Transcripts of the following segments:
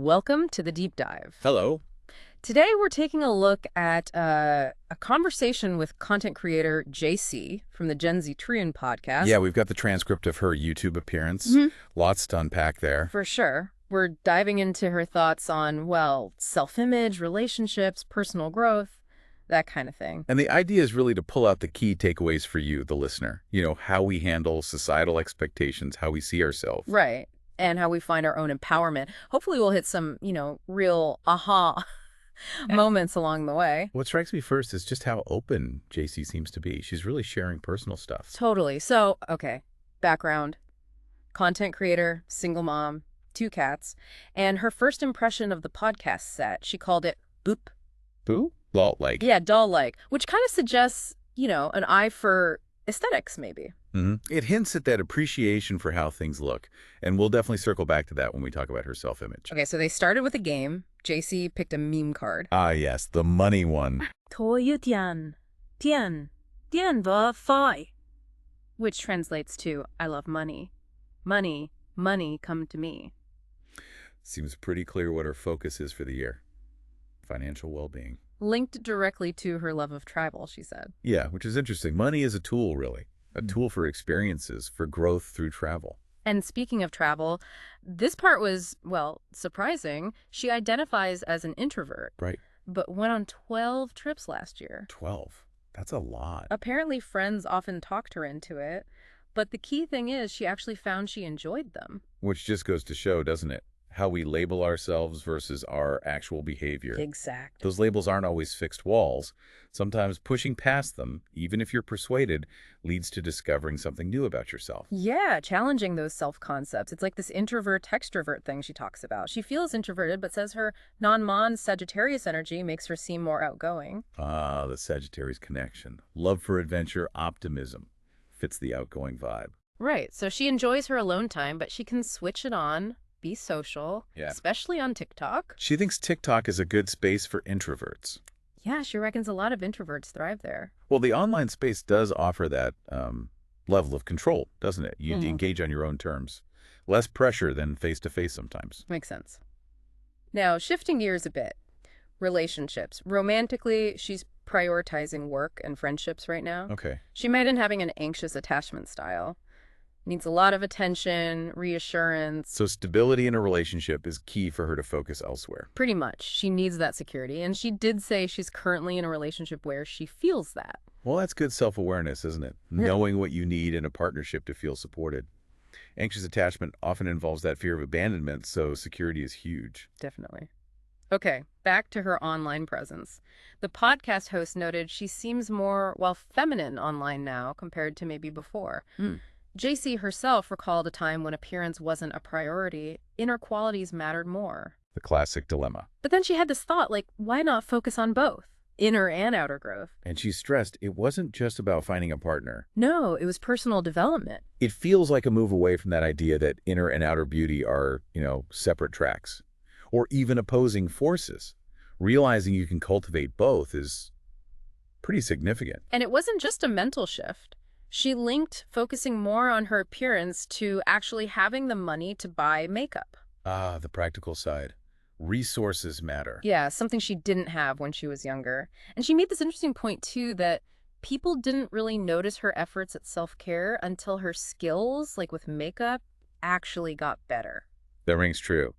Welcome to the Deep Dive. Hello. Today we're taking a look at a conversation with content creator JC from the Gen Z Trian podcast. Yeah, we've got the transcript of her YouTube appearance. Lots to unpack there. For sure. We're diving into her thoughts on, well, self-image, relationships, personal growth, that kind of thing. And the idea is really to pull out the key takeaways for you, the listener. You know, how we handle societal expectations, how we see ourselves. Right. And how we find our own empowerment. Hopefully we'll hit some, real aha moments along the way. What strikes me first is just how open JC seems to be. She's really sharing personal stuff. Totally. So, okay, background. Content creator, single mom, 2 cats. And her first impression of the podcast set, she called it boop. Boo? Doll-like. Yeah, doll-like, which kind of suggests, an eye for aesthetics, maybe. It hints at that appreciation for how things look. And we'll definitely circle back to that when we talk about her self-image. Okay, so they started with a game. JC picked a meme card. Ah, yes, the money one. 托一点，电的费, which translates to, I love money. Money, money, come to me. Seems pretty clear what her focus is for the year. Financial well-being. Linked directly to her love of travel, she said. Yeah, which is interesting. Money is a tool, really. A tool for experiences, for growth through travel. And speaking of travel, this part was, surprising. She identifies as an introvert. Right. But went on 12 trips last year. 12. That's a lot. Apparently friends often talked her into it. But the key thing is she actually found she enjoyed them. Which just goes to show, doesn't it? How we label ourselves versus our actual behavior. Exact. Those labels aren't always fixed walls. Sometimes pushing past them, even if you're persuaded, leads to discovering something new about yourself. Yeah, challenging those self-concepts. It's like this introvert-extrovert thing she talks about. She feels introverted, but says her non-Mon Sagittarius energy makes her seem more outgoing. Ah, the Sagittarius connection. Love for adventure, optimism. Fits the outgoing vibe. Right, so she enjoys her alone time, but she can switch it on, be social, especially on TikTok. She thinks TikTok is a good space for introverts. Yeah, she reckons a lot of introverts thrive there. Well, the online space does offer that level of control, doesn't it? You engage on your own terms. Less pressure than face-to-face sometimes. Makes sense. Now, shifting gears a bit. Relationships. Romantically, she's prioritizing work and friendships right now. Okay. She might end having an anxious attachment style. Needs a lot of attention, reassurance. So stability in a relationship is key for her to focus elsewhere. Pretty much. She needs that security. And she did say she's currently in a relationship where she feels that. Well, that's good self-awareness, isn't it? Knowing what you need in a partnership to feel supported. Anxious attachment often involves that fear of abandonment, so security is huge. Definitely. Okay, back to her online presence. The podcast host noted she seems more, feminine online now compared to maybe before. JC herself recalled a time when appearance wasn't a priority. Inner qualities mattered more. The classic dilemma. But then she had this thought, why not focus on both? Inner and outer growth. And she stressed it wasn't just about finding a partner. No, it was personal development. It feels like a move away from that idea that inner and outer beauty are, separate tracks. Or even opposing forces. Realizing you can cultivate both is pretty significant. And it wasn't just a mental shift. She linked focusing more on her appearance to actually having the money to buy makeup. Ah, the practical side. Resources matter. Yeah, something she didn't have when she was younger. And she made this interesting point, too, that people didn't really notice her efforts at self-care until her skills, like with makeup, actually got better. That rings true.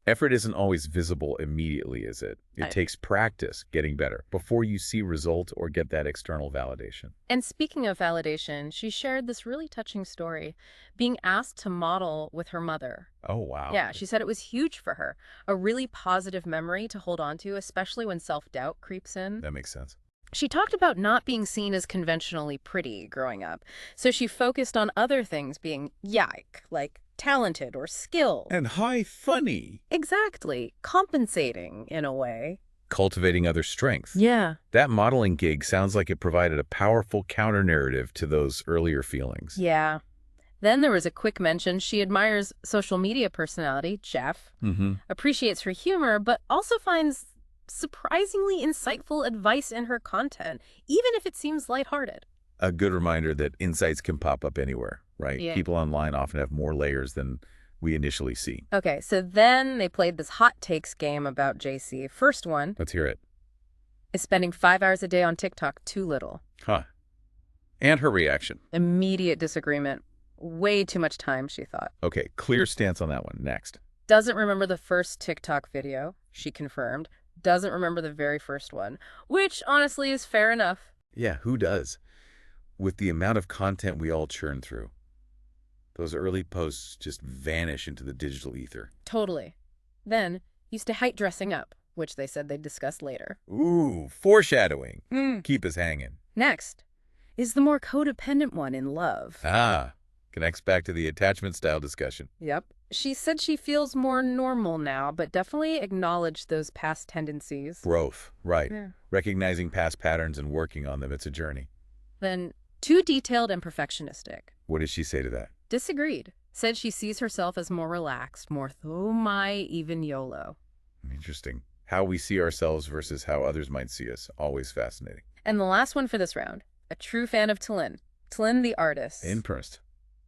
Effort isn't always visible immediately, is it? It takes practice getting better before you see results or get that external validation. And speaking of validation, she shared this really touching story, being asked to model with her mother. Oh, wow. Yeah, she said it was huge for her, a really positive memory to hold on to, especially when self-doubt creeps in. That makes sense. She talked about not being seen as conventionally pretty growing up, so she focused on other things being like talented or skilled. And high funny. Exactly. Compensating, in a way. Cultivating other strengths. Yeah. That modeling gig sounds like it provided a powerful counter-narrative to those earlier feelings. Yeah. Then there was a quick mention she admires social media personality, Jeff, appreciates her humor, but also finds surprisingly insightful advice in her content, even if it seems lighthearted. A good reminder that insights can pop up anywhere, right? Yeah. People online often have more layers than we initially see. Okay, so then they played this hot takes game about JC. First one Let's hear it. is spending 5 hours a day on TikTok too little. Huh. And her reaction. Immediate disagreement. Way too much time, she thought. Okay, clear stance on that one. Next. Doesn't remember the first TikTok video, she confirmed. Doesn't remember the very first one, which honestly is fair enough. Yeah, who does? With the amount of content we all churn through. Those early posts just vanish into the digital ether. Totally. Then, used to hate dressing up, which they said they'd discuss later. Ooh, foreshadowing. Keep us hanging. Next is the more codependent one in love. Ah, connects back to the attachment style discussion. Yep. She said she feels more normal now, but definitely acknowledged those past tendencies. Growth, right. Yeah. Recognizing past patterns and working on them. It's a journey. Then, too detailed and perfectionistic. What did she say to that? Disagreed. Said she sees herself as more relaxed, more oh my, even YOLO. Interesting. How we see ourselves versus how others might see us. Always fascinating. And the last one for this round, a true fan of Tallinn. Tallinn the artist. Impressed.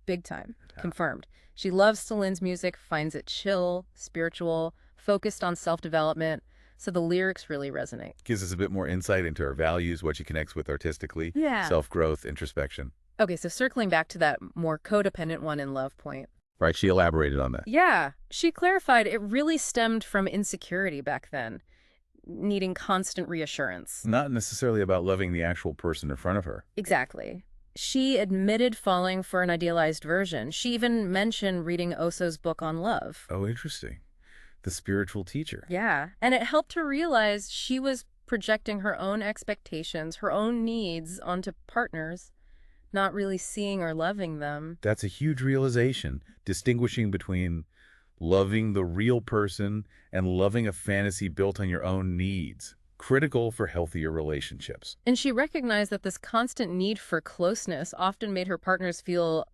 Big time. Confirmed. She loves Tallinn's music, finds it chill, spiritual, focused on self-development, so the lyrics really resonate. Gives us a bit more insight into her values, what she connects with artistically. Yeah. Self-growth, introspection. Okay, so circling back to that more codependent one in love point. Right, she elaborated on that. Yeah, she clarified it really stemmed from insecurity back then, needing constant reassurance. Not necessarily about loving the actual person in front of her. Exactly. She admitted falling for an idealized version. She even mentioned reading Oso's book on love. Oh, interesting. The spiritual teacher. Yeah, and it helped her realize she was projecting her own expectations, her own needs onto partners, not really seeing or loving them. That's a huge realization, distinguishing between loving the real person and loving a fantasy built on your own needs. Critical for healthier relationships. And she recognized that this constant need for closeness often made her partners feel,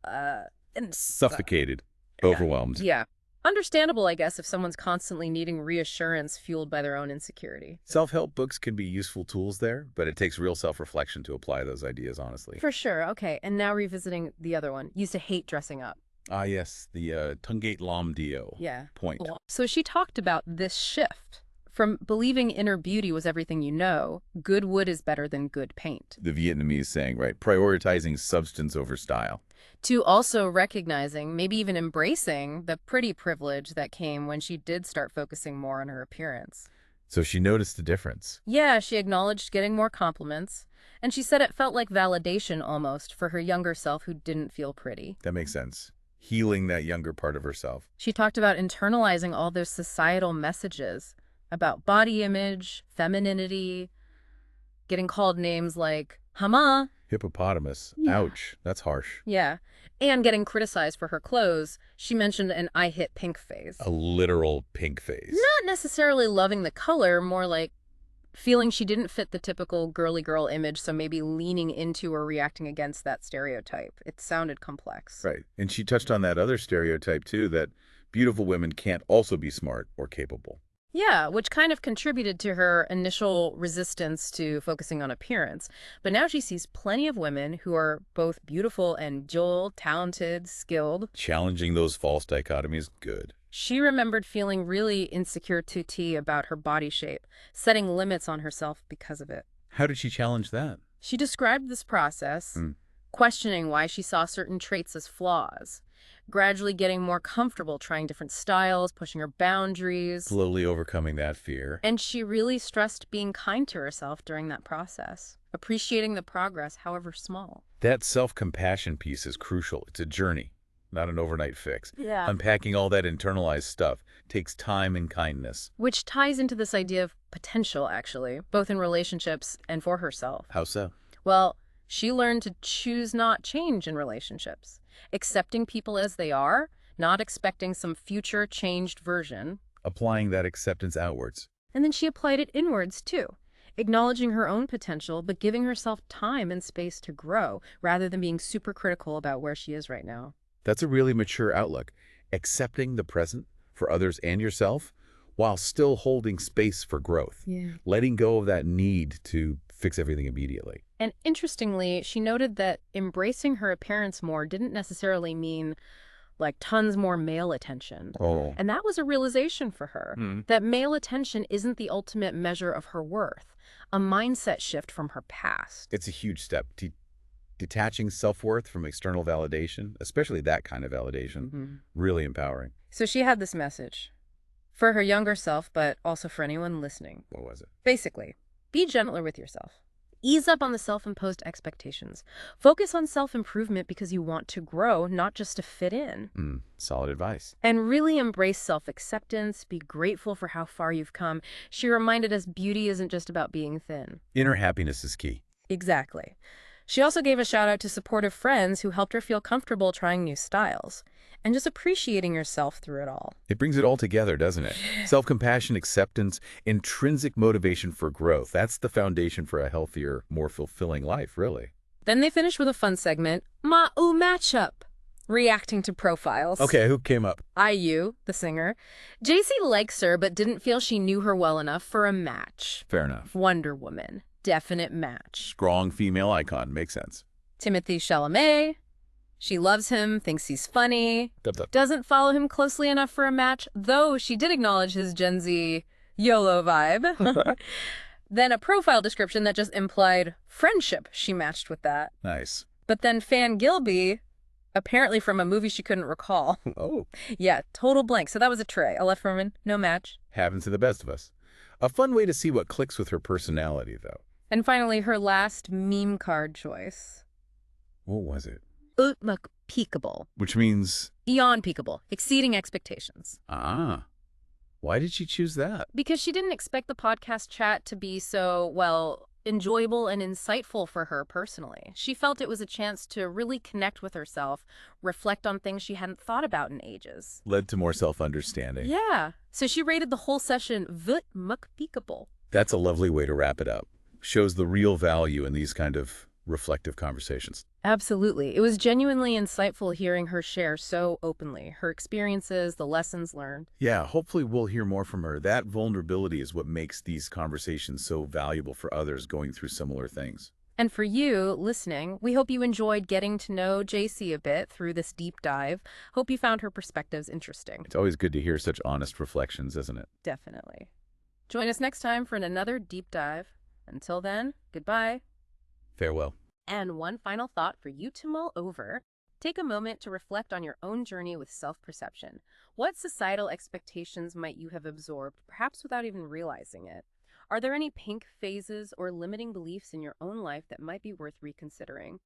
Suffocated, overwhelmed. Yeah. Understandable, I guess, if someone's constantly needing reassurance fueled by their own insecurity. Self-help books can be useful tools there, but it takes real self-reflection to apply those ideas honestly. For sure. Okay, and now revisiting the other one. Used to hate dressing up. Ah, yes, the Tungate Lam Dio point. So she talked about this shift from believing inner beauty was everything you know, good wood is better than good paint. The Vietnamese saying, right? Prioritizing substance over style. To also recognizing, maybe even embracing, the pretty privilege that came when she did start focusing more on her appearance. So she noticed the difference. Yeah, she acknowledged getting more compliments, and she said it felt like validation almost for her younger self who didn't feel pretty. That makes sense. Healing that younger part of herself. She talked about internalizing all those societal messages about body image, femininity, getting called names like Hama. Hippopotamus. Yeah. Ouch. That's harsh. Yeah. And getting criticized for her clothes. She mentioned an I hit pink phase. A literal pink phase. Not necessarily loving the color, more like feeling she didn't fit the typical girly girl image, so maybe leaning into or reacting against that stereotype. It sounded complex. Right. And she touched on that other stereotype, too, that beautiful women can't also be smart or capable. Yeah, which kind of contributed to her initial resistance to focusing on appearance. But now she sees plenty of women who are both beautiful and dual, talented, skilled. Challenging those false dichotomies, good. She remembered feeling really insecure about her body shape, setting limits on herself because of it. How did she challenge that? She described this process, questioning why she saw certain traits as flaws, gradually getting more comfortable trying different styles, pushing her boundaries. Slowly overcoming that fear. And she really stressed being kind to herself during that process, appreciating the progress, however small. That self-compassion piece is crucial. It's a journey, not an overnight fix. Yeah. Unpacking all that internalized stuff takes time and kindness. Which ties into this idea of potential, actually, both in relationships and for herself. How so? Well, she learned to choose not change in relationships, accepting people as they are, not expecting some future changed version. Applying that acceptance outwards. And then she applied it inwards, too, acknowledging her own potential, but giving herself time and space to grow, rather than being super critical about where she is right now. That's a really mature outlook. Accepting the present for others and yourself, while still holding space for growth. Yeah. Letting go of that need to fix everything immediately. And interestingly, she noted that embracing her appearance more didn't necessarily mean like tons more male attention. Oh. And that was a realization for her, that male attention isn't the ultimate measure of her worth, a mindset shift from her past. It's a huge step. Detaching self-worth from external validation, especially that kind of validation, really empowering. So she had this message for her younger self, but also for anyone listening. What was it? Basically, be gentler with yourself. Ease up on the self-imposed expectations. Focus on self-improvement because you want to grow, not just to fit in. Solid advice. And really embrace self-acceptance. Be grateful for how far you've come. She reminded us beauty isn't just about being thin. Inner happiness is key. Exactly. She also gave a shout out to supportive friends who helped her feel comfortable trying new styles and just appreciating yourself through it all. It brings it all together, doesn't it? Self-compassion, acceptance, intrinsic motivation for growth. That's the foundation for a healthier, more fulfilling life, really. Then they finished with a fun segment, Ma'u Matchup, reacting to profiles. Okay, who came up? IU, the singer. JC likes her but didn't feel she knew her well enough for a match. Fair enough. Wonder Woman. Definite match. Strong female icon. Makes sense. Timothy Chalamet. She loves him, thinks he's funny, doesn't follow him closely enough for a match, though she did acknowledge his Gen Z YOLO vibe. Then a profile description that just implied friendship. She matched with that. Nice. But then Fan Gilby, apparently from a movie she couldn't recall. Oh. Yeah, total blank. So that was a Trey. A left Furman, no match. Happens to the best of us. A fun way to see what clicks with her personality, though. And finally, her last meme card choice. What was it? Utmuk peakable. Which means? Beyond peakable. Exceeding expectations. Ah. Why did she choose that? Because she didn't expect the podcast chat to be so, well, enjoyable and insightful for her personally. She felt it was a chance to really connect with herself, reflect on things she hadn't thought about in ages. Led to more self-understanding. Yeah. So she rated the whole session Utmuk peakable. That's a lovely way to wrap it up. Shows the real value in these kind of reflective conversations. Absolutely. It was genuinely insightful hearing her share so openly, her experiences, the lessons learned. Yeah, hopefully we'll hear more from her. That vulnerability is what makes these conversations so valuable for others going through similar things. And for you, listening, we hope you enjoyed getting to know JC a bit through this deep dive. Hope you found her perspectives interesting. It's always good to hear such honest reflections, isn't it? Definitely. Join us next time for another deep dive. Until then, goodbye. Farewell. And one final thought for you to mull over. Take a moment to reflect on your own journey with self-perception. What societal expectations might you have absorbed, perhaps without even realizing it? Are there any pink phases or limiting beliefs in your own life that might be worth reconsidering?